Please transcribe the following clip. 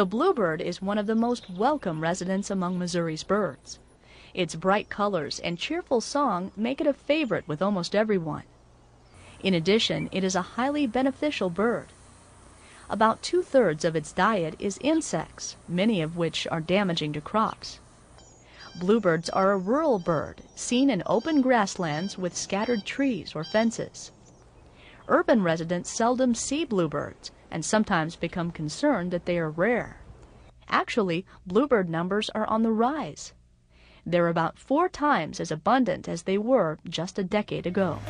The bluebird is one of the most welcome residents among Missouri's birds. Its bright colors and cheerful song make it a favorite with almost everyone. In addition, it is a highly beneficial bird. About 2/3 of its diet is insects, many of which are damaging to crops. Bluebirds are a rural bird, seen in open grasslands with scattered trees or fences. Urban residents seldom see bluebirds and sometimes become concerned that they are rare. Actually, bluebird numbers are on the rise. They're about 4 times as abundant as they were just a decade ago.